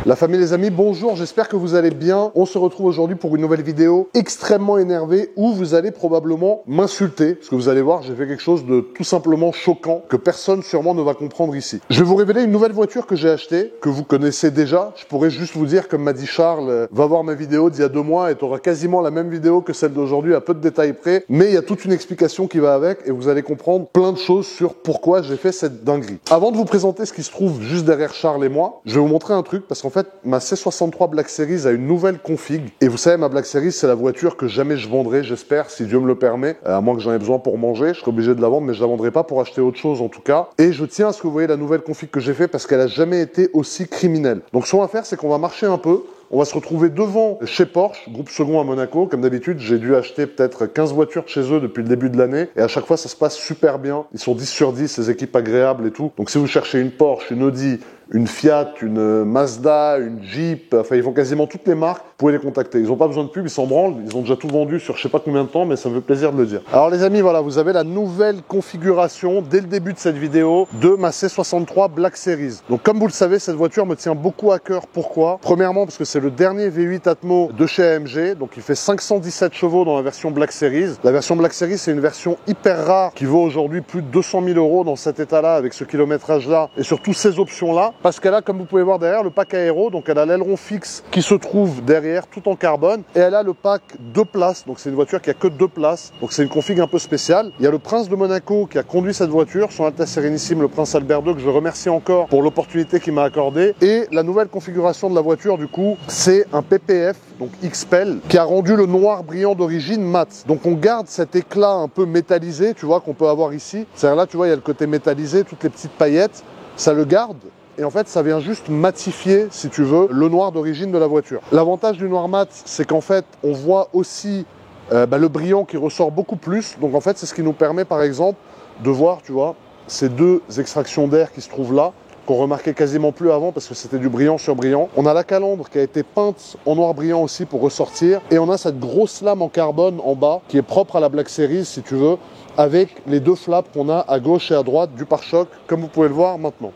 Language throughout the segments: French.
La famille, les amis, bonjour, j'espère que vous allez bien. On se retrouve aujourd'hui pour une nouvelle vidéo extrêmement énervée où vous allez probablement m'insulter. Parce que vous allez voir, j'ai fait quelque chose de tout simplement choquant que personne sûrement ne va comprendre ici. Je vais vous révéler une nouvelle voiture que j'ai achetée, que vous connaissez déjà. Je pourrais juste vous dire, comme m'a dit Charles, va voir ma vidéo d'il y a 2 mois et tu auras quasiment la même vidéo que celle d'aujourd'hui à peu de détails près. Mais il y a toute une explication qui va avec et vous allez comprendre plein de choses sur pourquoi j'ai fait cette dinguerie. Avant de vous présenter ce qui se trouve juste derrière Charles et moi, je vais vous montrer un truc parce qu'en fait, ma C63 Black Series a une nouvelle config. Et vous savez, ma Black Series, c'est la voiture que jamais je vendrai, j'espère, si Dieu me le permet. À moins que j'en ai besoin pour manger, je serai obligé de la vendre, mais je la vendrai pas pour acheter autre chose en tout cas. Et je tiens à ce que vous voyez la nouvelle config que j'ai fait parce qu'elle a jamais été aussi criminelle. Donc ce qu'on va faire, c'est qu'on va marcher un peu. On va se retrouver devant chez Porsche, groupe second à Monaco. Comme d'habitude, j'ai dû acheter peut-être 15 voitures de chez eux depuis le début de l'année. Et à chaque fois, ça se passe super bien. Ils sont 10 sur 10, ces équipes agréables et tout. Donc si vous cherchez une Porsche, une Audi, une Fiat, une Mazda, une Jeep, enfin ils font quasiment toutes les marques, vous pouvez les contacter. Ils n'ont pas besoin de pub, ils s'en branlent, ils ont déjà tout vendu sur je sais pas combien de temps, mais ça me fait plaisir de le dire. Alors les amis, voilà, vous avez la nouvelle configuration dès le début de cette vidéo de ma C63 Black Series. Donc comme vous le savez, cette voiture me tient beaucoup à cœur. Pourquoi? Premièrement, parce que c'est le dernier V8 Atmo de chez AMG, donc il fait 517 chevaux dans la version Black Series. La version Black Series, c'est une version hyper rare qui vaut aujourd'hui plus de 200 000 € dans cet état-là, avec ce kilométrage-là et surtout ces options-là. Parce qu'elle a, comme vous pouvez voir derrière, le pack aéro, donc elle a l'aileron fixe qui se trouve derrière, tout en carbone, et elle a le pack 2 places, donc c'est une voiture qui a que 2 places, donc c'est une config un peu spéciale. Il y a le prince de Monaco qui a conduit cette voiture, son Altesse Sérénissime, le prince Albert II, que je remercie encore pour l'opportunité qu'il m'a accordée, et la nouvelle configuration de la voiture, du coup, c'est un PPF, donc XPEL, qui a rendu le noir brillant d'origine mat. Donc on garde cet éclat un peu métallisé, tu vois, qu'on peut avoir ici. C'est-à-dire là, tu vois, il y a le côté métallisé, toutes les petites paillettes, ça le garde. Et en fait, ça vient juste matifier, si tu veux, le noir d'origine de la voiture. L'avantage du noir mat, c'est qu'en fait, on voit aussi le brillant qui ressort beaucoup plus. Donc en fait, c'est ce qui nous permet, par exemple, de voir, tu vois, ces 2 extractions d'air qui se trouvent là, qu'on remarquait quasiment plus avant parce que c'était du brillant sur brillant. On a la calandre qui a été peinte en noir brillant aussi pour ressortir. Et on a cette grosse lame en carbone en bas qui est propre à la Black Series, si tu veux, avec les 2 flaps qu'on a à gauche et à droite du pare-choc, comme vous pouvez le voir maintenant.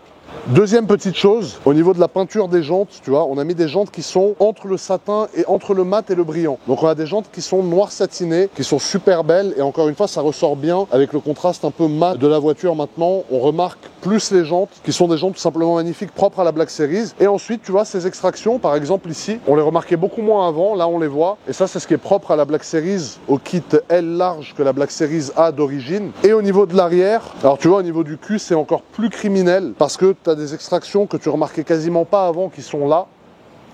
Deuxième petite chose, au niveau de la peinture des jantes, tu vois, on a mis des jantes qui sont entre le satin et entre le mat et le brillant. Donc on a des jantes qui sont noir satinées, qui sont super belles et encore une fois ça ressort bien avec le contraste un peu mat de la voiture maintenant. On remarque plus les jantes qui sont des jantes tout simplement magnifiques, propres à la Black Series. Et ensuite tu vois ces extractions, par exemple ici, on les remarquait beaucoup moins avant, là on les voit. Et ça c'est ce qui est propre à la Black Series, au kit L large que la Black Series a d'origine. Et au niveau de l'arrière, alors tu vois au niveau du cul c'est encore plus criminel parce que tu as des extractions que tu remarquais quasiment pas avant qui sont là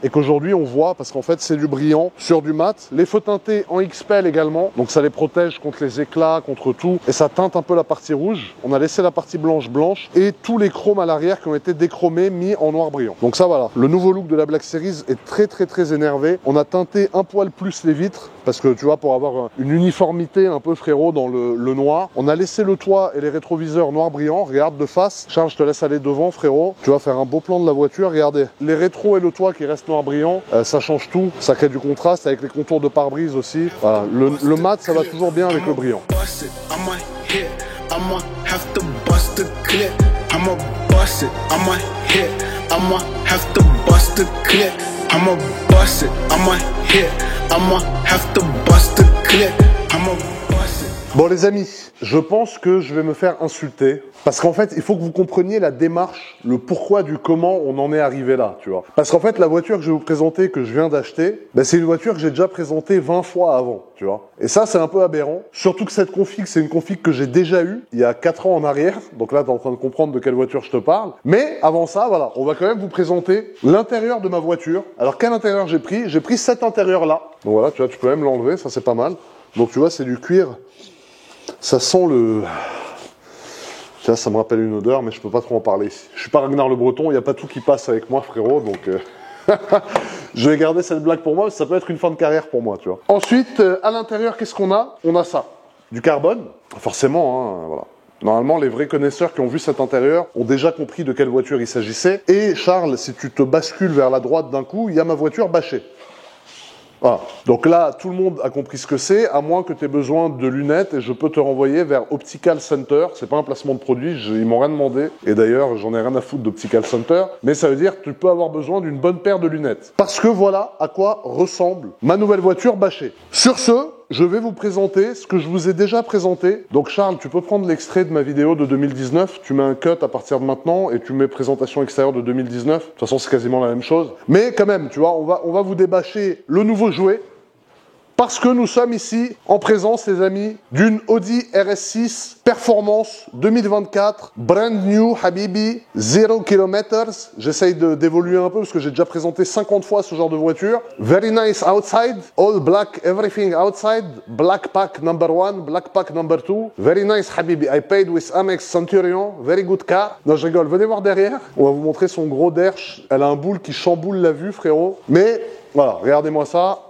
et qu'aujourd'hui on voit parce qu'en fait c'est du brillant sur du mat. Les feux teintés en XPEL également, donc ça les protège contre les éclats, contre tout, et ça teinte un peu la partie rouge. On a laissé la partie blanche et tous les chromes à l'arrière qui ont été déchromés, mis en noir brillant. Donc ça voilà, le nouveau look de la Black Series est très énervé. On a teinté un poil plus les vitres parce que tu vois, pour avoir une uniformité un peu frérot dans le noir. On a laissé le toit et les rétroviseurs noir brillant. Regarde de face, Charles, je te laisse aller devant frérot, tu vas faire un beau plan de la voiture. Regardez, les rétros et le toit qui restent noir brillant, ça change tout, ça crée du contraste avec les contours de pare-brise aussi. Voilà, le mat ça va toujours bien avec le brillant. Bon les amis, je pense que je vais me faire insulter parce qu'en fait il faut que vous compreniez la démarche, le pourquoi du comment on en est arrivé là, tu vois. Parce qu'en fait la voiture que je vais vous présenter, que je viens d'acheter, c'est une voiture que j'ai déjà présentée 20 fois avant, tu vois. Et ça c'est un peu aberrant, surtout que cette config c'est une config que j'ai déjà eue il y a 4 ans en arrière, donc là t'es en train de comprendre de quelle voiture je te parle. Mais avant ça, voilà, on va quand même vous présenter l'intérieur de ma voiture. Alors quel intérieur j'ai pris? J'ai pris cet intérieur là, donc voilà, tu vois, tu peux même l'enlever, ça c'est pas mal. Donc tu vois c'est du cuir. Ça sent le... Tiens, ça me rappelle une odeur, mais je peux pas trop en parler ici. Je suis pas Ragnar le Breton, il n'y a pas tout qui passe avec moi, frérot, donc... je vais garder cette blague pour moi, ça peut être une fin de carrière pour moi, tu vois. Ensuite, à l'intérieur, qu'est-ce qu'on a? On a ça. Du carbone, forcément, hein, voilà. Normalement, les vrais connaisseurs qui ont vu cet intérieur ont déjà compris de quelle voiture il s'agissait. Et Charles, si tu te bascules vers la droite d'un coup, il y a ma voiture bâchée. Voilà. Donc là, tout le monde a compris ce que c'est, à moins que tu aies besoin de lunettes, et je peux te renvoyer vers Optical Center. C'est pas un placement de produit, ils m'ont rien demandé. Et d'ailleurs, j'en ai rien à foutre d'Optical Center. Mais ça veut dire que tu peux avoir besoin d'une bonne paire de lunettes. Parce que voilà à quoi ressemble ma nouvelle voiture bâchée. Sur ce, je vais vous présenter ce que je vous ai déjà présenté. Donc Charles, tu peux prendre l'extrait de ma vidéo de 2019, tu mets un cut à partir de maintenant et tu mets présentation extérieure de 2019. De toute façon, c'est quasiment la même chose. Mais quand même, tu vois, on va vous débâcher le nouveau jouet. Parce que nous sommes ici en présence, les amis, d'une Audi RS6 Performance 2024, brand new, Habibi, 0 km. J'essaye d'évoluer un peu parce que j'ai déjà présenté 50 fois ce genre de voiture. Very nice outside, all black, everything outside. Black pack number 1, black pack number 2. Very nice, Habibi. I paid with Amex Centurion, very good car. Non, je rigole, venez voir derrière. On va vous montrer son gros derche. Elle a un boule qui chamboule la vue, frérot. Mais voilà, regardez-moi ça.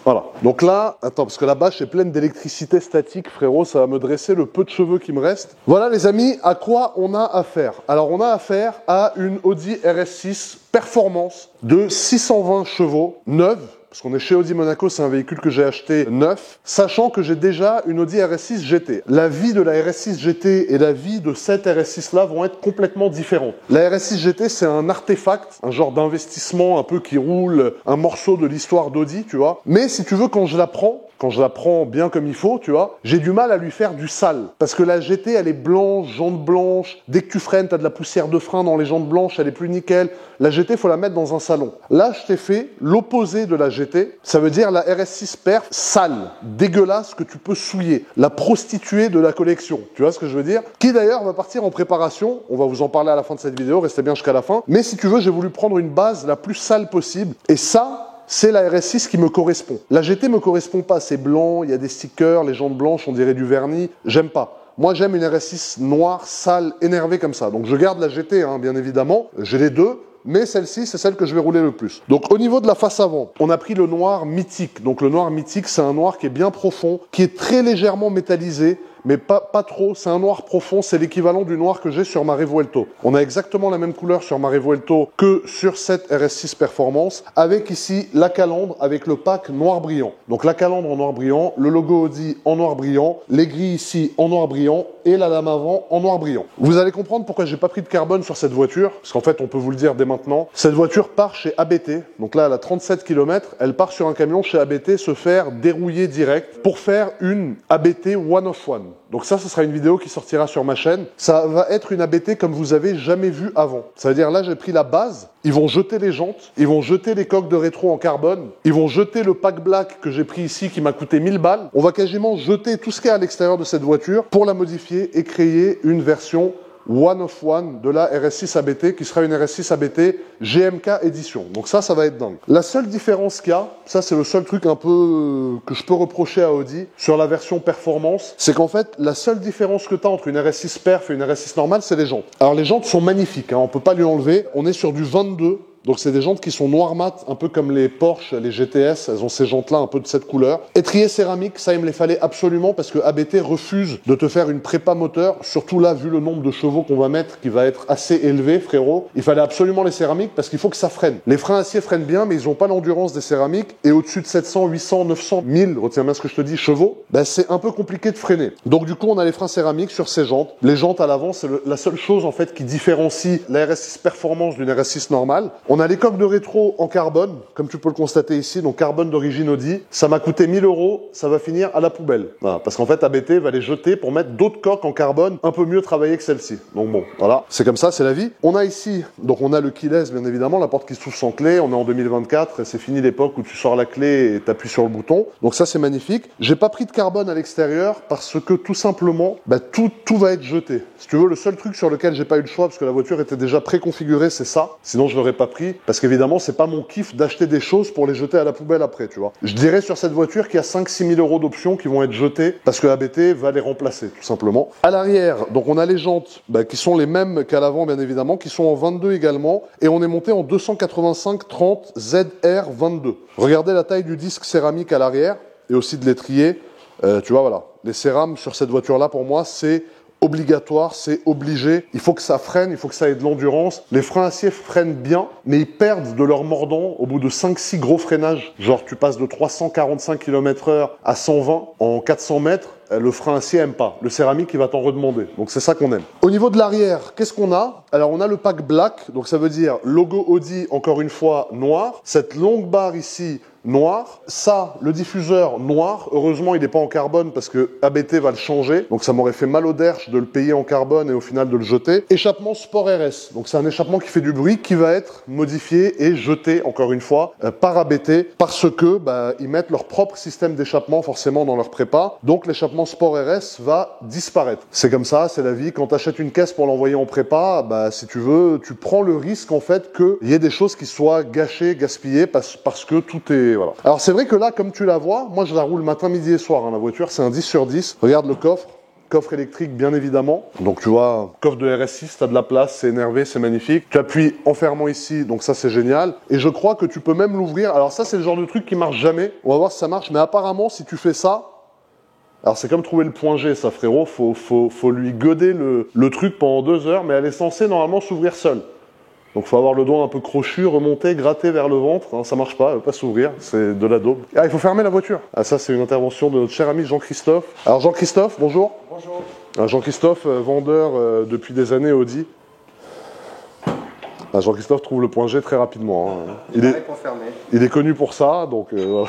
Voilà, donc là, attends, parce que la bâche est pleine d'électricité statique, frérot, ça va me dresser le peu de cheveux qui me reste. Voilà les amis, à quoi on a affaire? Alors on a affaire à une Audi RS6 Performance de 620 chevaux, neuve, parce qu'on est chez Audi Monaco, c'est un véhicule que j'ai acheté neuf, sachant que j'ai déjà une Audi RS6 GT. La vie de la RS6 GT et la vie de cette RS6-là vont être complètement différentes. La RS6 GT, c'est un artefact, un genre d'investissement un peu qui roule, un morceau de l'histoire d'Audi, tu vois. Mais si tu veux, quand je la prends bien comme il faut, tu vois, j'ai du mal à lui faire du sale. Parce que la GT, elle est blanche, jantes blanches. Dès que tu freines, t'as de la poussière de frein dans les jantes blanches, elle est plus nickel. La GT, faut la mettre dans un salon. Là, je t'ai fait l'opposé de la GT. Ça veut dire la RS6 Perf sale, dégueulasse, que tu peux souiller. La prostituée de la collection. Tu vois ce que je veux dire? Qui d'ailleurs va partir en préparation. On va vous en parler à la fin de cette vidéo, restez bien jusqu'à la fin. Mais si tu veux, j'ai voulu prendre une base la plus sale possible. Et ça, c'est la RS6 qui me correspond. La GT me correspond pas, c'est blanc, il y a des stickers, les jantes blanches, on dirait du vernis. J'aime pas. Moi, j'aime une RS6 noire, sale, énervée comme ça. Donc, je garde la GT, hein, bien évidemment. J'ai les deux. Mais celle-ci, c'est celle que je vais rouler le plus. Donc, au niveau de la face avant, on a pris le noir mythique. Donc, le noir mythique, c'est un noir qui est bien profond, qui est très légèrement métallisé, mais pas trop. C'est un noir profond, c'est l'équivalent du noir que j'ai sur ma Revuelto. On a exactement la même couleur sur ma Revuelto que sur cette RS6 Performance, avec ici la calandre avec le pack noir brillant. Donc la calandre en noir brillant, le logo Audi en noir brillant, les grilles ici en noir brillant et la lame avant en noir brillant. Vous allez comprendre pourquoi j'ai pas pris de carbone sur cette voiture, parce qu'en fait on peut vous le dire dès maintenant, cette voiture part chez ABT, donc là elle a 37 km, elle part sur un camion chez ABT se faire dérouiller direct pour faire une ABT one of one. Donc ça, ce sera une vidéo qui sortira sur ma chaîne. Ça va être une ABT comme vous avez jamais vu avant. Ça veut dire là, j'ai pris la base, ils vont jeter les jantes, ils vont jeter les coques de rétro en carbone, ils vont jeter le pack black que j'ai pris ici qui m'a coûté 1000 balles. On va quasiment jeter tout ce qu'il y a à l'extérieur de cette voiture pour la modifier et créer une version one of one de la RS6 ABT qui sera une RS6 ABT GMK édition. Donc ça va être dingue. La seule différence qu'il y a, ça c'est le seul truc un peu que je peux reprocher à Audi sur la version performance, c'est qu'en fait la seule différence que tu as entre une RS6 perf et une RS6 normale, c'est les jantes. Alors les jantes sont magnifiques, hein, on peut pas lui enlever. On est sur du 22. Donc c'est des jantes qui sont noires mat, un peu comme les Porsche, les GTS, elles ont ces jantes-là un peu de cette couleur. Étrier céramique, ça il me les fallait absolument parce que ABT refuse de te faire une prépa moteur, surtout là vu le nombre de chevaux qu'on va mettre qui va être assez élevé frérot. Il fallait absolument les céramiques parce qu'il faut que ça freine. Les freins acier freinent bien mais ils n'ont pas l'endurance des céramiques et au-dessus de 700, 800, 900, 1000, retiens bien ce que je te dis, chevaux, ben c'est un peu compliqué de freiner. Donc du coup on a les freins céramiques sur ces jantes. Les jantes à l'avant c'est la seule chose en fait qui différencie la RS6 Performance d'une RS6 normale. On a les coques de rétro en carbone, comme tu peux le constater ici, donc carbone d'origine Audi. Ça m'a coûté 1000 €, ça va finir à la poubelle. Voilà, parce qu'en fait, ABT va les jeter pour mettre d'autres coques en carbone un peu mieux travaillées que celle-ci. Donc bon, voilà, c'est comme ça, c'est la vie. On a ici, donc on a le keyless, bien évidemment, la porte qui s'ouvre sans clé. On est en 2024, et c'est fini l'époque où tu sors la clé et tu appuies sur le bouton. Donc ça, c'est magnifique. J'ai pas pris de carbone à l'extérieur parce que tout simplement, bah, tout va être jeté. Si tu veux, le seul truc sur lequel j'ai pas eu le choix, parce que la voiture était déjà préconfigurée, c'est ça. Sinon, je l'aurais pas pris. Parce qu'évidemment, c'est pas mon kiff d'acheter des choses pour les jeter à la poubelle après, tu vois. Je dirais sur cette voiture qu'il y a 5-6 000 € d'options qui vont être jetées parce que ABT va les remplacer, tout simplement. À l'arrière, donc on a les jantes qui sont les mêmes qu'à l'avant, bien évidemment, qui sont en 22 également. Et on est monté en 285/30 ZR22. Regardez la taille du disque céramique à l'arrière et aussi de l'étrier. Tu vois, voilà. Les cérames sur cette voiture-là, pour moi, c'est obligatoire, c'est obligé. Il faut que ça freine, il faut que ça ait de l'endurance. Les freins acier freinent bien, mais ils perdent de leur mordant au bout de 5-6 gros freinages. Genre, tu passes de 345 km/h à 120 en 400 mètres. Le frein acier aime pas. Le céramique, il va t'en redemander. Donc, c'est ça qu'on aime. Au niveau de l'arrière, qu'est-ce qu'on a? Alors, on a le pack black. Donc, ça veut dire logo Audi, encore une fois, noir. Cette longue barre ici, noir. Ça, le diffuseur noir. Heureusement, il n'est pas en carbone parce que ABT va le changer. Donc, ça m'aurait fait mal au derche de le payer en carbone et au final de le jeter. Échappement Sport RS. Donc, c'est un échappement qui fait du bruit qui va être modifié et jeté, encore une fois, par ABT parce que ils mettent leur propre système d'échappement forcément dans leur prépa. Donc, l'échappement Sport RS va disparaître. C'est comme ça, c'est la vie. Quand tu achètes une caisse pour l'envoyer en prépa, si tu veux, tu prends le risque en fait qu'il y ait des choses qui soient gâchées, gaspillées parce que tout est... Voilà. Alors c'est vrai que là, comme tu la vois, moi je la roule matin, midi et soir, hein, la voiture, c'est un 10 sur 10. Regarde le coffre. Coffre électrique, bien évidemment. Donc, tu vois, coffre de RS6, tu as de la place, c'est énervé, c'est magnifique. Tu appuies en fermant ici, donc ça, c'est génial. Et je crois que tu peux même l'ouvrir. Alors ça, c'est le genre de truc qui marche jamais. On va voir si ça marche. Mais apparemment, si tu fais ça, alors c'est comme trouver le point G, ça, frérot. Faut lui goder le truc pendant 2 heures, mais elle est censée, normalement, s'ouvrir seule. Donc, faut avoir le doigt un peu crochu, remonter, gratter vers le ventre. Hein, ça marche pas, elle veut pas s'ouvrir. C'est de la daube. Ah, il faut fermer la voiture. Ah, ça, c'est une intervention de notre cher ami Jean-Christophe. Alors, Jean-Christophe, bonjour. Bonjour. Jean-Christophe, vendeur depuis des années Audi. Jean-Christophe trouve le point G très rapidement. Hein. Il est connu pour ça, donc voilà.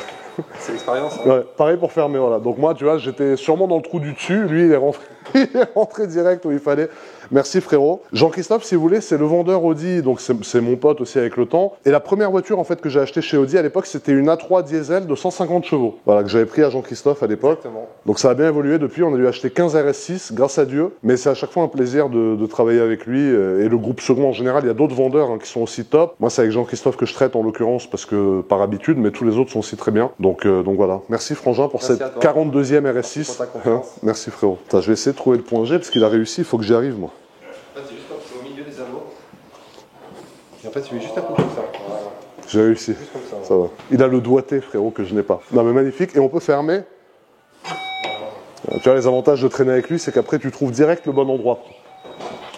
C'est l'expérience. Hein. Ouais, pareil pour fermer, voilà. Donc moi, tu vois, j'étais sûrement dans le trou du dessus. Lui, il est rentré direct où il fallait. Merci frérot. Jean-Christophe, si vous voulez, c'est le vendeur Audi, donc c'est mon pote aussi avec le temps. Et la première voiture en fait que j'ai achetée chez Audi à l'époque, c'était une A3 diesel de 150 chevaux. Voilà, que j'avais pris à Jean-Christophe à l'époque. Donc ça a bien évolué depuis. On a dû acheter 15 RS6, grâce à Dieu. Mais c'est à chaque fois un plaisir de travailler avec lui. Et le groupe second en général, il y a d'autres vendeurs qui sont aussi top. Moi, c'est avec Jean-Christophe que je traite en l'occurrence parce que par habitude, mais tous les autres sont aussi très bien. Donc voilà. Merci Frangin pour cette 42e RS6. Merci frérot. Attends, je vais essayer de trouver le point G parce qu'il a réussi. Il faut que j'y arrive moi. C'est juste c'est au milieu des anneaux. Et en fait, tu mets juste un coup comme ça. Voilà. J'ai réussi. Juste comme ça. Ça va. Il a le doigté, frérot, que je n'ai pas. Non, mais magnifique. Et on peut fermer. Tu vois, les avantages de traîner avec lui, c'est qu'après, tu trouves direct le bon endroit.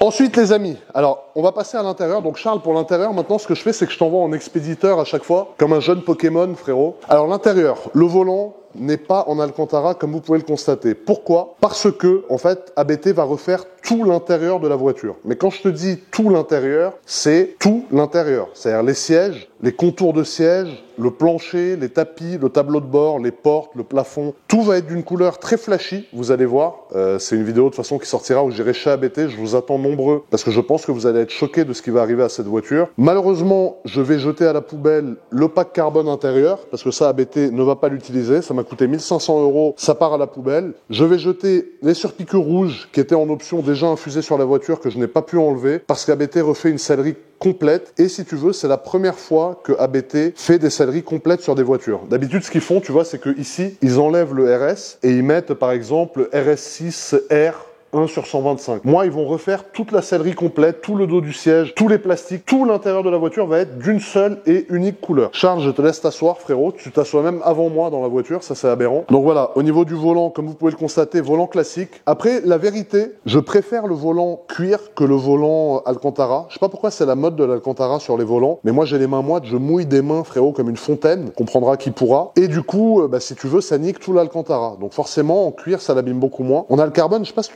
Ensuite, les amis, alors, on va passer à l'intérieur. Donc, Charles, pour l'intérieur, maintenant, ce que je fais, c'est que je t'envoie en expéditeur à chaque fois, comme un jeune Pokémon, frérot. Alors, l'intérieur, le volant n'est pas en Alcantara, comme vous pouvez le constater. Pourquoi? Parce que, en fait, ABT va refaire tout l'intérieur de la voiture. Mais quand je te dis tout l'intérieur, c'est tout l'intérieur. C'est-à-dire les sièges, les contours de sièges, le plancher, les tapis, le tableau de bord, les portes, le plafond. Tout va être d'une couleur très flashy, vous allez voir. C'est une vidéo de toute façon qui sortira où j'irai chez ABT. Je vous attends nombreux parce que je pense que vous allez être choqués de ce qui va arriver à cette voiture. Malheureusement, je vais jeter à la poubelle le pack carbone intérieur parce que ça, ABT ne va pas l'utiliser. Ça m'a coûté 1500 €. Ça part à la poubelle. Je vais jeter les surpiqûres rouges qui étaient en option déjà infusés sur la voiture que je n'ai pas pu enlever parce qu'ABT refait une sellerie complète. Et si tu veux, c'est la première fois que ABT fait des selleries complètes sur des voitures. D'habitude, ce qu'ils font, tu vois, c'est que ici, ils enlèvent le RS et ils mettent, par exemple, RS6R 1 sur 125. Moi, ils vont refaire toute la sellerie complète, tout le dos du siège, tous les plastiques, tout l'intérieur de la voiture va être d'une seule et unique couleur. Charles, je te laisse t'asseoir, frérot. Tu t'assois même avant moi dans la voiture, ça c'est aberrant. Donc voilà, au niveau du volant, comme vous pouvez le constater, volant classique. Après, la vérité, je préfère le volant cuir que le volant Alcantara. Je sais pas pourquoi c'est la mode de l'Alcantara sur les volants, mais moi j'ai les mains moites, je mouille des mains, frérot, comme une fontaine. Comprendra qui pourra. Et du coup, si tu veux, ça nique tout l'Alcantara. Donc forcément, en cuir, ça l'abîme beaucoup moins. On a le carbone, je sais pas si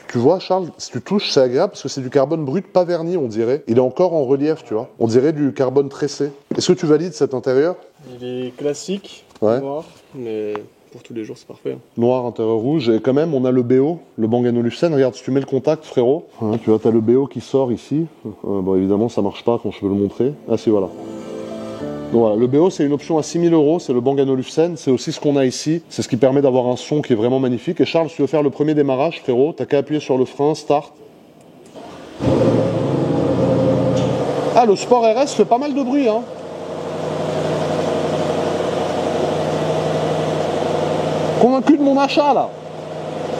tu vois, Charles, si tu touches, c'est agréable parce que c'est du carbone brut, pas verni, on dirait. Il est encore en relief, tu vois. On dirait du carbone tressé. Est-ce que tu valides cet intérieur? Il est classique, ouais. Noir, mais pour tous les jours, c'est parfait. Noir, intérieur rouge. Et quand même, on a le BO, le Bang & Olufsen. Regarde, si tu mets le contact, frérot, hein, tu vois, t'as le BO qui sort ici. Bon, évidemment, ça marche pas quand je veux le montrer. Ah si, voilà. Donc voilà, le BO c'est une option à 6000 €, c'est le Bang & Olufsen, c'est aussi ce qu'on a ici, c'est ce qui permet d'avoir un son qui est vraiment magnifique. Et Charles, si tu veux faire le premier démarrage, frérot, t'as qu'à appuyer sur le frein, start. Ah, le Sport RS fait pas mal de bruit, hein. Convaincu de mon achat, là.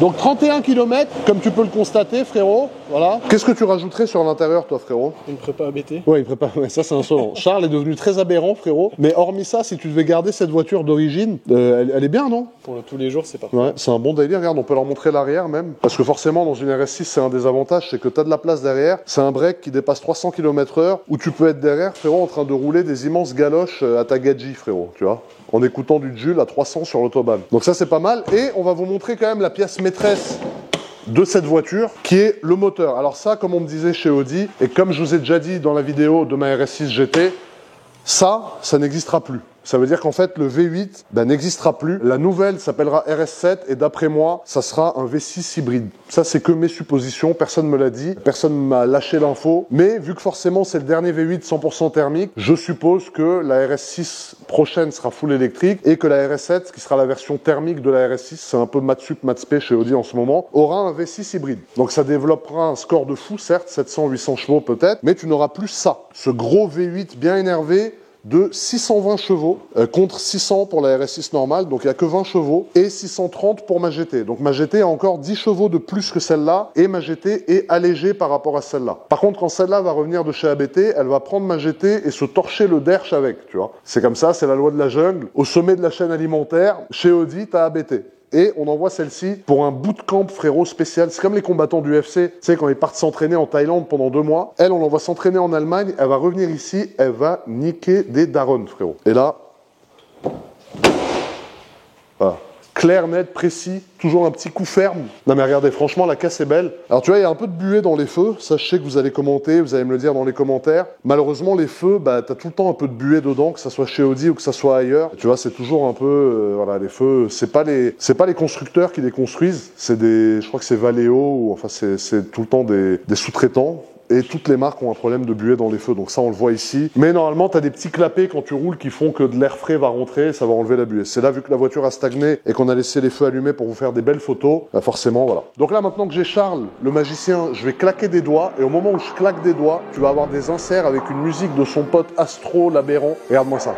Donc 31 km, comme tu peux le constater, frérot. Voilà. Qu'est-ce que tu rajouterais sur l'intérieur, toi, frérot? Une prépa ABT. Ouais, il prépare. Ouais, ça, c'est insolent. Charles est devenu très aberrant, frérot. Mais hormis ça, si tu devais garder cette voiture d'origine, elle est bien, non? Pour tous les jours, c'est parfait. Ouais, c'est un bon délire. Regarde, on peut leur montrer l'arrière même. Parce que forcément, dans une RS6, c'est un des avantages, c'est que tu as de la place derrière. C'est un break qui dépasse 300 km/h où tu peux être derrière, frérot, en train de rouler des immenses galoches à ta gadget, frérot, tu vois, en écoutant du Jules à 300 sur l'autobahn. Donc ça, c'est pas mal. Et on va vous montrer quand même la pièce maîtresse de cette voiture, qui est le moteur. Alors ça, comme on me disait chez Audi, et comme je vous ai déjà dit dans la vidéo de ma RS6 GT, ça n'existera plus. Ça veut dire qu'en fait, le V8 n'existera plus. La nouvelle s'appellera RS7 et d'après moi, ça sera un V6 hybride. Ça, c'est que mes suppositions. Personne ne me l'a dit. Personne ne m'a lâché l'info. Mais vu que forcément, c'est le dernier V8 100% thermique, je suppose que la RS6 prochaine sera full électrique et que la RS7, qui sera la version thermique de la RS6, c'est un peu maths-sup, maths-spé chez Audi en ce moment, aura un V6 hybride. Donc ça développera un score de fou, certes, 700-800 chevaux peut-être, mais tu n'auras plus ça. Ce gros V8 bien énervé, de 620 chevaux contre 600 pour la RS6 normale, donc il n'y a que 20 chevaux, et 630 pour ma GT. Donc ma GT a encore 10 chevaux de plus que celle-là, et ma GT est allégée par rapport à celle-là. Par contre, quand celle-là va revenir de chez ABT, elle va prendre ma GT et se torcher le derche avec, tu vois. C'est comme ça, c'est la loi de la jungle. Au sommet de la chaîne alimentaire, chez Audi, t'as ABT. Et on envoie celle-ci pour un bootcamp, frérot, spécial. C'est comme les combattants du UFC, tu sais, quand ils partent s'entraîner en Thaïlande pendant 2 mois. Elle, on l'envoie s'entraîner en Allemagne. Elle va revenir ici, elle va niquer des darons, frérot. Et là, voilà. Clair, net, précis, toujours un petit coup ferme. Non mais regardez, franchement, la caisse est belle. Alors tu vois, il y a un peu de buée dans les feux. Ça, je sais que vous allez commenter, vous allez me le dire dans les commentaires. Malheureusement, les feux, t'as tout le temps un peu de buée dedans, que ça soit chez Audi ou que ça soit ailleurs. Tu vois, c'est toujours un peu, voilà, les feux, c'est pas les constructeurs qui les construisent. C'est je crois que c'est Valeo, ou enfin, c'est tout le temps des sous-traitants. Et toutes les marques ont un problème de buée dans les feux, donc ça on le voit ici. Mais normalement, tu as des petits clapets quand tu roules qui font que de l'air frais va rentrer et ça va enlever la buée. C'est là, vu que la voiture a stagné et qu'on a laissé les feux allumés pour vous faire des belles photos, forcément, voilà. Donc là, maintenant que j'ai Charles, le magicien, je vais claquer des doigts. Et au moment où je claque des doigts, tu vas avoir des inserts avec une musique de son pote Astro, l'aberrant. Regarde-moi ça.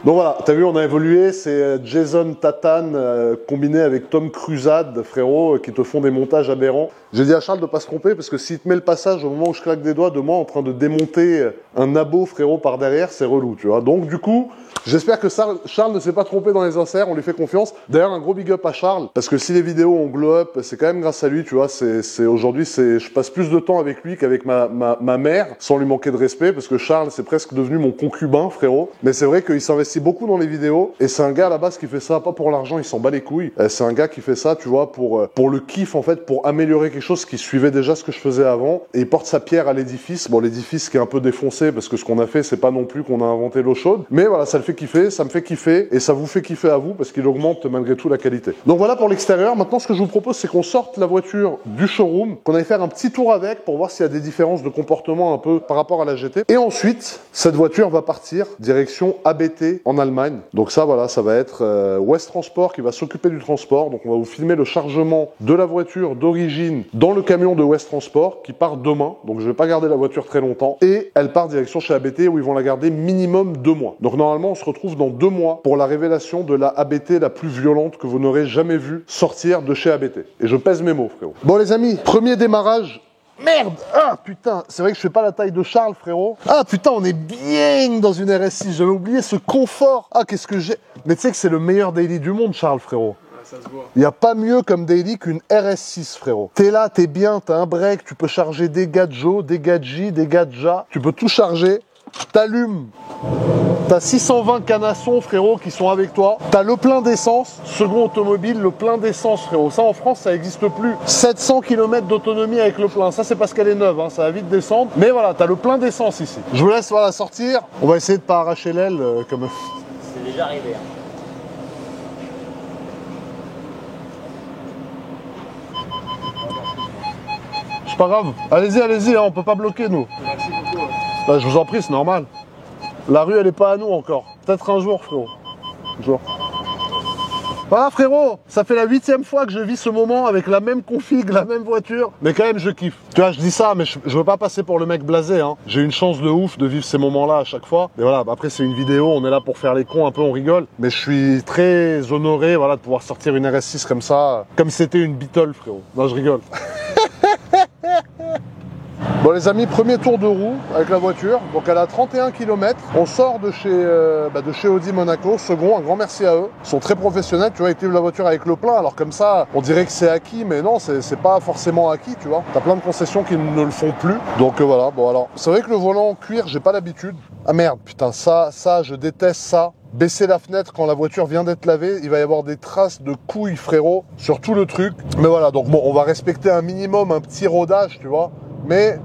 Donc voilà, t'as vu, on a évolué, c'est Jason Tatane combiné avec Tom Cruzade, frérot, qui te font des montages aberrants. J'ai dit à Charles de pas se tromper, parce que s'il te met le passage au moment où je claque des doigts de moi en train de démonter un abo, frérot, par derrière, c'est relou, tu vois. Donc du coup, j'espère que Charles ne s'est pas trompé dans les inserts, on lui fait confiance. D'ailleurs, un gros big up à Charles, parce que si les vidéos ont glow up, c'est quand même grâce à lui, tu vois. Aujourd'hui, je passe plus de temps avec lui qu'avec ma mère, sans lui manquer de respect, parce que Charles, c'est presque devenu mon concubin, frérot. Mais c'est vrai qu'il s'investit beaucoup dans les vidéos, et c'est un gars à la base qui fait ça, pas pour l'argent, il s'en bat les couilles. C'est un gars qui fait ça, tu vois, pour le kiff, en fait, pour améliorer quelque chose qui suivait déjà ce que je faisais avant, et il porte sa pierre à l'édifice. Bon, l'édifice qui est un peu défoncé, parce que ce qu'on a fait, c'est pas non plus qu'on a inventé l'eau chaude, mais voilà, ça le fait kiffer, ça me fait kiffer, et ça vous fait kiffer à vous, parce qu'il augmente malgré tout la qualité. Donc voilà pour l'extérieur. Maintenant, ce que je vous propose, c'est qu'on sorte la voiture du showroom, qu'on aille faire un petit tour avec, pour voir s'il y a des différences de comportement un peu par rapport à la GT, et ensuite, cette voiture va partir direction ABT en Allemagne. Donc ça, voilà, ça va être West Transport qui va s'occuper du transport. Donc on va vous filmer le chargement de la voiture d'origine dans le camion de West Transport qui part demain. Donc je vais pas garder la voiture très longtemps. Et elle part direction chez ABT où ils vont la garder minimum 2 mois. Donc normalement, on se retrouve dans 2 mois pour la révélation de la ABT la plus violente que vous n'aurez jamais vue sortir de chez ABT. Et je pèse mes mots, frérot. Bon les amis, premier démarrage. Merde! Ah putain, c'est vrai que je fais pas la taille de Charles, frérot. Ah putain, on est bien dans une RS6. J'avais oublié ce confort. Ah, qu'est-ce que j'ai... Mais tu sais que c'est le meilleur daily du monde, Charles, frérot. Ça se voit. Il n'y a pas mieux comme daily qu'une RS6, frérot. T'es là, t'es bien, t'as un break, tu peux charger des gadgets, des gadgets, des gadgets. Tu peux tout charger. T'allumes. T'as 620 canassons, frérot, qui sont avec toi. T'as le plein d'essence. Second automobile, le plein d'essence, frérot. Ça, en France, ça n'existe plus. 700 km d'autonomie avec le plein. Ça, c'est parce qu'elle est neuve, hein. Ça va vite descendre. Mais voilà, t'as le plein d'essence ici. Je vous laisse, voilà, sortir. On va essayer de pas arracher l'aile comme... C'est déjà arrivé. Hein. pas grave. Allez-y, allez-y, hein, on peut pas bloquer, nous. Merci beaucoup. Bah, je vous en prie, c'est normal. La rue, elle est pas à nous encore. Peut-être un jour, frérot. Un jour. Voilà, frérot, ça fait la 8e fois que je vis ce moment avec la même config, la même voiture. Mais quand même, je kiffe. Tu vois, je dis ça, mais je veux pas passer pour le mec blasé. Hein. J'ai une chance de ouf de vivre ces moments-là à chaque fois. Mais voilà, après, c'est une vidéo, on est là pour faire les cons, un peu, on rigole. Mais je suis très honoré, voilà, de pouvoir sortir une RS6 comme ça, comme si c'était une Beetle, frérot. Non, je rigole. Bon les amis, premier tour de roue avec la voiture, donc elle a 31 km, on sort de chez Audi Monaco, second, un grand merci à eux, ils sont très professionnels, tu vois, ils livrent la voiture avec le plein, alors comme ça, on dirait que c'est acquis, mais non, c'est pas forcément acquis, tu vois, t'as plein de concessions qui ne le font plus, donc voilà, bon alors, c'est vrai que le volant en cuir, j'ai pas l'habitude, ah merde, putain, ça, je déteste ça. Baisser la fenêtre quand la voiture vient d'être lavée, il va y avoir des traces de couilles, frérot, sur tout le truc. Mais voilà, donc bon, on va respecter un minimum, un petit rodage, tu vois. Mais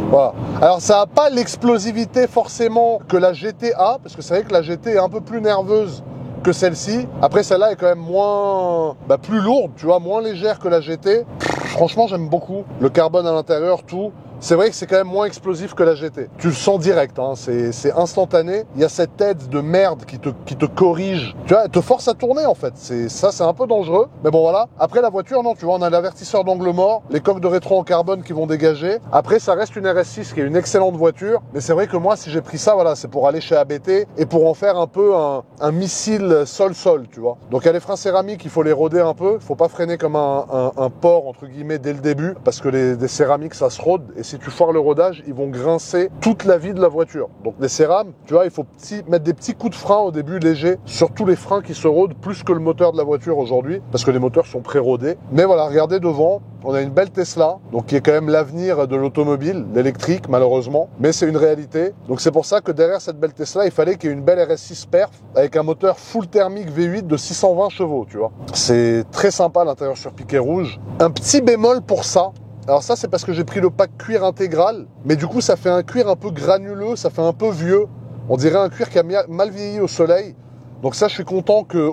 voilà. Alors ça n'a pas l'explosivité forcément que la GT a, parce que c'est vrai que la GT est un peu plus nerveuse que celle-ci. Après celle-là est quand même moins, plus lourde, tu vois, moins légère que la GT. Franchement j'aime beaucoup. Le carbone à l'intérieur, tout. C'est vrai que c'est quand même moins explosif que la GT. Tu le sens direct, hein, c'est instantané. Il y a cette aide de merde qui te corrige. Tu vois, elle te force à tourner en fait. Ça, c'est un peu dangereux. Mais bon, voilà. Après, la voiture, non, tu vois, on a l'avertisseur d'angle mort, les coques de rétro en carbone qui vont dégager. Après, ça reste une RS6 qui est une excellente voiture. Mais c'est vrai que moi, si j'ai pris ça, voilà, c'est pour aller chez ABT et pour en faire un peu un missile sol-sol, tu vois. Donc, il y a les freins céramiques, il faut les roder un peu. Il faut pas freiner comme un porc, entre guillemets, dès le début. Parce que des céramiques, ça se rôde. Et si tu foires le rodage, ils vont grincer toute la vie de la voiture. Donc les cérames, tu vois, il faut mettre des petits coups de frein au début légers sur tous les freins qui se rôdent plus que le moteur de la voiture aujourd'hui parce que les moteurs sont pré-rodés. Mais voilà, regardez devant, on a une belle Tesla, donc qui est quand même l'avenir de l'automobile, l'électrique malheureusement, mais c'est une réalité. Donc c'est pour ça que derrière cette belle Tesla, il fallait qu'il y ait une belle RS6 perf avec un moteur full thermique V8 de 620 chevaux, tu vois. C'est très sympa l'intérieur sur piquet rouge. Un petit bémol pour ça. Alors ça, c'est parce que j'ai pris le pack cuir intégral, mais du coup, ça fait un cuir un peu granuleux, ça fait un peu vieux. On dirait un cuir qui a mal vieilli au soleil. Donc ça, je suis content que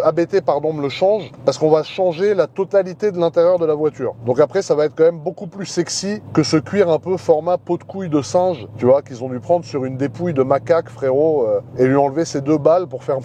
ABT me le change, parce qu'on va changer la totalité de l'intérieur de la voiture. Donc après, ça va être quand même beaucoup plus sexy que ce cuir un peu format peau de couille de singe, tu vois, qu'ils ont dû prendre sur une dépouille de macaque, frérot, et lui enlever ses 2 balles pour faire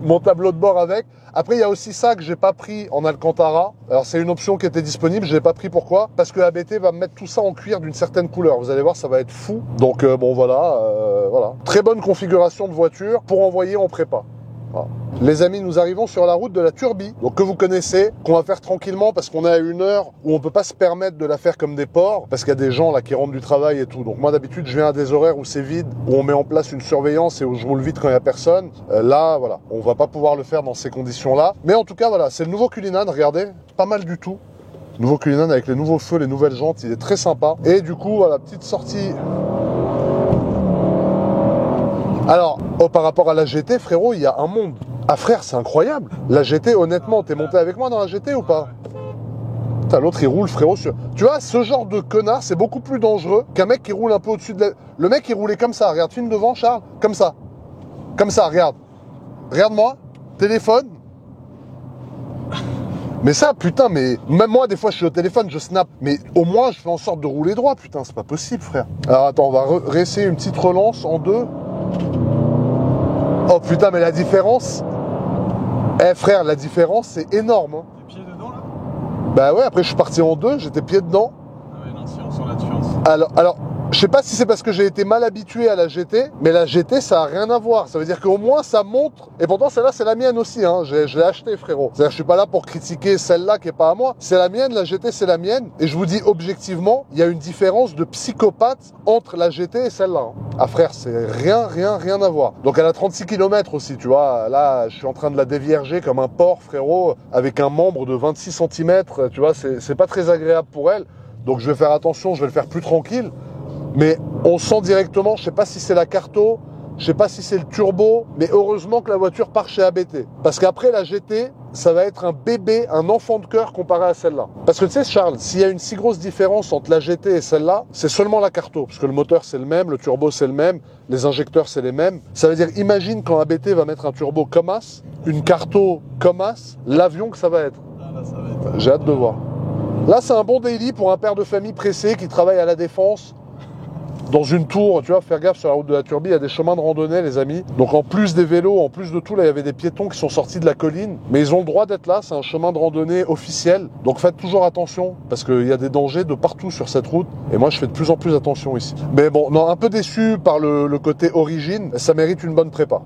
mon tableau de bord avec. Après, il y a aussi ça que j'ai pas pris en Alcantara. Alors, c'est une option qui était disponible. Je l'ai pas pris. Pourquoi? Parce que ABT va me mettre tout ça en cuir d'une certaine couleur. Vous allez voir, ça va être fou. Donc, bon, voilà. Très bonne configuration de voiture pour envoyer en prépa. Voilà. Les amis, nous arrivons sur la route de la Turbie, donc que vous connaissez, qu'on va faire tranquillement parce qu'on est à une heure où on peut pas se permettre de la faire comme des porcs, parce qu'il y a des gens là qui rentrent du travail et tout. Donc moi d'habitude je viens à des horaires où c'est vide, où on met en place une surveillance et où je roule vite quand il y a personne. Là voilà, on va pas pouvoir le faire dans ces conditions-là. Mais en tout cas voilà, c'est le nouveau Cullinan, regardez, pas mal du tout. Nouveau Cullinan avec les nouveaux feux, les nouvelles jantes, il est très sympa. Et du coup voilà, petite sortie. Alors, par rapport à la GT, frérot, il y a un monde. Ah frère, c'est incroyable. La GT, honnêtement, t'es monté avec moi dans la GT ou pas? Putain, l'autre il roule, frérot, sur... Tu vois, ce genre de connard, c'est beaucoup plus dangereux qu'un mec qui roule un peu au-dessus de la... Le mec, il roulait comme ça. Regarde, filme devant, Charles. Comme ça. Comme ça, regarde. Regarde-moi. Téléphone. Mais ça, putain, mais... Même moi, des fois, je suis au téléphone, je snap. Mais au moins, je fais en sorte de rouler droit, putain. C'est pas possible, frère. Alors, attends, on va réessayer une petite relance en 2. Oh putain, mais la différence... Eh frère, la différence, c'est énorme. Hein. T'es pieds dedans, là? Bah ouais, après je suis parti en 2, j'étais pied dedans. Ah ouais, non, si on sent la différence. Alors, je sais pas si c'est parce que j'ai été mal habitué à la GT, mais la GT, ça a rien à voir. Ça veut dire qu'au moins, ça montre... Et pourtant, celle-là, c'est la mienne aussi. Hein. Je l'ai achetée, frérot. C'est-à-dire que je suis pas là pour critiquer celle-là qui est pas à moi. C'est la mienne, la GT, c'est la mienne. Et je vous dis objectivement, il y a une différence de psychopathe entre la GT et celle-là. Hein. Ah frère, c'est rien à voir. Donc elle a 36 km aussi, tu vois. Là, je suis en train de la dévierger comme un porc, frérot, avec un membre de 26 cm. Tu vois, c'est pas très agréable pour elle. Donc je vais faire attention, je vais le faire plus tranquille. Mais on sent directement, je sais pas si c'est la Carto, je sais pas si c'est le turbo, mais heureusement que la voiture part chez ABT. Parce qu'après la GT, ça va être un bébé, un enfant de cœur comparé à celle-là. Parce que tu sais, Charles, s'il y a une si grosse différence entre la GT et celle-là, c'est seulement la carto. Parce que le moteur, c'est le même, le turbo, c'est le même, les injecteurs, c'est les mêmes. Ça veut dire, imagine quand ABT va mettre un turbo comme as, une carto comme as, l'avion que ça va être. Ah, là, ça va être... J'ai hâte de voir. Là, c'est un bon daily pour un père de famille pressé qui travaille à la Défense, dans une tour, tu vois, faire gaffe sur la route de la Turbie, il y a des chemins de randonnée, les amis. Donc en plus des vélos, en plus de tout, là, il y avait des piétons qui sont sortis de la colline. Mais ils ont le droit d'être là, c'est un chemin de randonnée officiel. Donc faites toujours attention, parce qu'il y a des dangers de partout sur cette route. Et moi, je fais de plus en plus attention ici. Mais bon, non, un peu déçu par le côté origine, ça mérite une bonne prépa.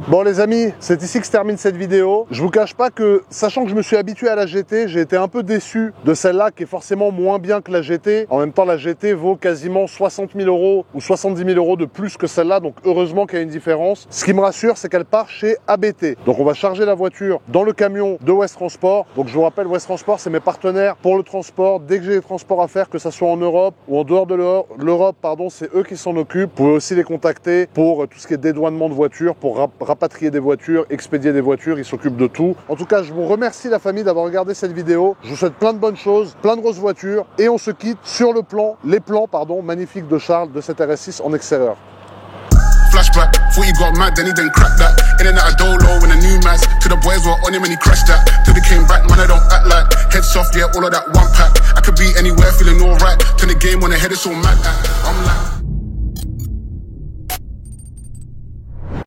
Bon les amis, c'est ici que se termine cette vidéo. Je vous cache pas que, sachant que je me suis habitué à la GT, j'ai été un peu déçu de celle-là qui est forcément moins bien que la GT. En même temps, la GT vaut quasiment 60 000 € ou 70 000 € de plus que celle-là, donc heureusement qu'il y a une différence. Ce qui me rassure, c'est qu'elle part chez ABT. Donc on va charger la voiture dans le camion de West Transport. Donc je vous rappelle, West Transport, c'est mes partenaires pour le transport. Dès que j'ai des transports à faire, que ce soit en Europe ou en dehors de l'Europe, c'est eux qui s'en occupent. Vous pouvez aussi les contacter pour tout ce qui est dédouanement de voitures, pour rapatrier des voitures, expédier des voitures, ils s'occupent de tout. En tout cas, je vous remercie la famille d'avoir regardé cette vidéo. Je vous souhaite plein de bonnes choses, plein de grosses voitures et on se quitte sur les plans magnifiques de Charles de cette RS6 en extérieur. Flashback, thought he got mad, then he didn't crack that. In and out of Dolo when the new mass. To the boys were on him and he crashed that. Till he came back, man, I don't act like. Head soft, yeah, all of that one pack. I could be anywhere feeling alright. Turn the game on the head, it's all mad. I'm like.